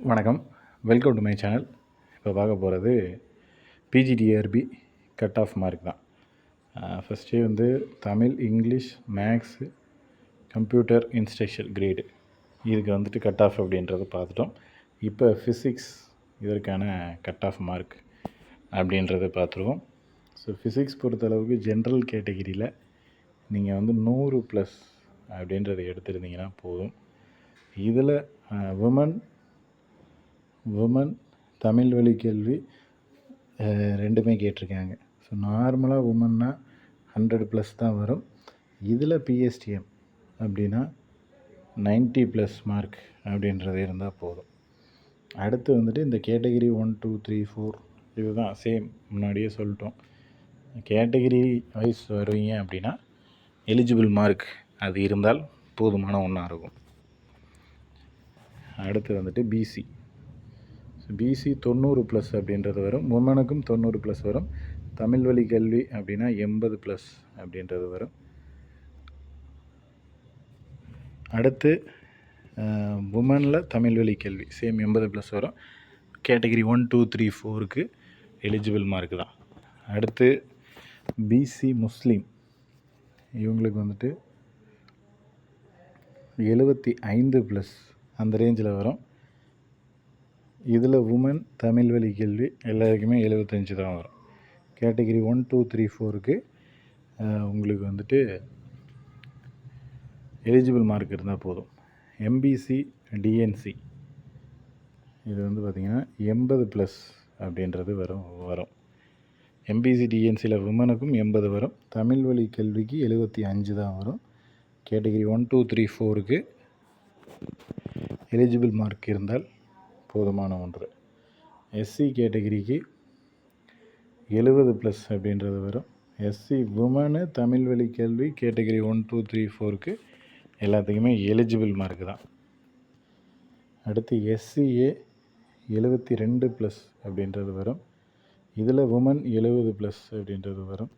வணக்கம், welcome to my channel. இப்போ பார்க்க போகிறது பிஜிடிஆர்பி கட் ஆஃப் மார்க் தான். ஃபஸ்ட்டே வந்து Tamil, English, maths, computer, instruction grade இதுக்கு வந்துட்டு கட் ஆஃப் அப்படின்றத பார்த்துட்டோம். இப்போ ஃபிசிக்ஸ் இதற்கான கட் ஆஃப் மார்க் அப்படின்றத பார்த்துருவோம். ஸோ ஃபிசிக்ஸ் பொறுத்தளவுக்கு ஜென்ரல் கேட்டகிரியில் நீங்கள் வந்து 100+ அப்படின்றத எடுத்துருந்தீங்கன்னா போதும். இதில் உமன் தமிழ் வழி கேள்வி ரெண்டுமே கேட்டிருக்காங்க. ஸோ நார்மலாக உமன்னா 100+ தான் வரும். இதில் பிஎஸ்டிஎம் அப்படின்னா 90+ மார்க் அப்படின்றது இருந்தால் போதும். அடுத்து வந்துட்டு இந்த கேட்டகிரி 1, 2, 3, 4 இதுதான் சேம், முன்னாடியே சொல்லிட்டோம். கேட்டகிரி வைஸ் வருவீங்க அப்படின்னா எலிஜிபிள் மார்க் அது இருந்தால் போதுமான ஒன்றா இருக்கும். அடுத்து வந்துட்டு பிசி 90+ அப்படின்றது வரும். உமனுக்கும் 90+ வரும். தமிழ் வழி கல்வி அப்படின்னா 80+ அப்படின்றது வரும். அடுத்து உமனில் தமிழ் வழி கல்வி சேம் 80+ வரும். கேட்டகிரி 1, 2, 3, 4க்கு எலிஜிபிள் மார்க்கு தான். அடுத்து பிசி முஸ்லீம் இவங்களுக்கு வந்துட்டு 75+ அந்த ரேஞ்சில் வரும். இதில் உமன் தமிழ் வழி கேள்வி எல்லாருக்குமே 75 தான் வரும். கேட்டகிரி 1, 2, 3, 4க்கு உங்களுக்கு வந்துட்டு எலிஜிபிள் மார்க் இருந்தால் போதும். எம்பிசி டிஎன்சி இது வந்து பார்த்திங்கன்னா 80+ அப்படின்றது வரும். எம்பிசி டிஎன்சியில் உமனுக்கும் 80 வரும். தமிழ் வழி கல்விக்கு 75 தான் வரும். கேட்டகிரி 1, 2, 3, 4க்கு எலிஜிபிள் மார்க் இருந்தால் போதுமான ஒன்று. எஸ்சி கேட்டகிரிக்கு 70+ அப்படின்றது வரும். எஸ்சி உமனு தமிழ் வழி கல்வி கேட்டகிரி 1, 2, 3, 4க்கு எல்லாத்துக்குமே எலிஜிபிள் மார்க்கு தான். அடுத்து எஸ்சிஏ 72+ அப்படின்றது வரும். இதில் உமன் 70+ அப்படின்றது வரும்.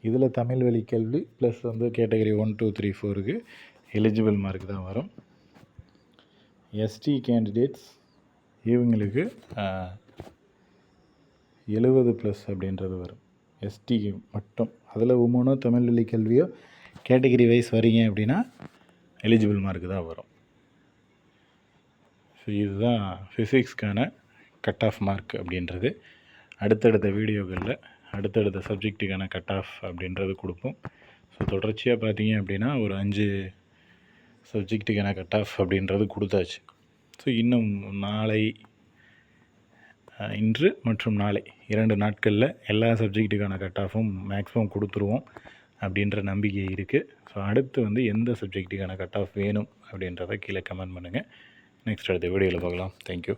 இதில் தமிழ் வழி கல்வி ப்ளஸ் வந்து கேட்டகிரி 1, 2, 3, 4க்கு எலிஜிபிள் மார்க் தான் வரும். எஸ்டி கேண்டிடேட்ஸ் இவங்களுக்கு 70+ அப்படின்றது வரும். எஸ்டி மட்டும். அதில் உமனோ தமிழ் வழி கல்வியோ கேட்டகிரி வைஸ் வரீங்க அப்படின்னா எலிஜிபிள் மார்க்கு தான் வரும். ஸோ இதுதான் ஃபிசிக்ஸ்க்கான கட் ஆஃப் மார்க் அப்படின்றது. அடுத்தடுத்த வீடியோக்களில் அடுத்தடுத்த சப்ஜெக்ட்டுக்கான கட் ஆஃப் அப்படின்றது கொடுப்போம். ஸோ தொடர்ச்சியாக பார்த்தீங்க அப்படின்னா ஒரு 5 சப்ஜெக்ட்டுக்கான கட் ஆஃப் அப்படின்றது கொடுத்தாச்சு. ஸோ இன்னும் இன்று மற்றும் நாளை 2 நாட்களில் எல்லா சப்ஜெக்ட்டுக்கான கட் ஆஃபும் மேக்ஸிமம் கொடுத்துருவோம் அப்படின்ற நம்பிக்கை இருக்குது. ஸோ அடுத்து வந்து எந்த சப்ஜெக்ட்டுக்கான கட் ஆஃப் வேணும் அப்படின்றத கீழே கமெண்ட் பண்ணுங்கள். நெக்ஸ்ட் அடுத்த வீடியோவில் பார்க்கலாம். தேங்க்யூ.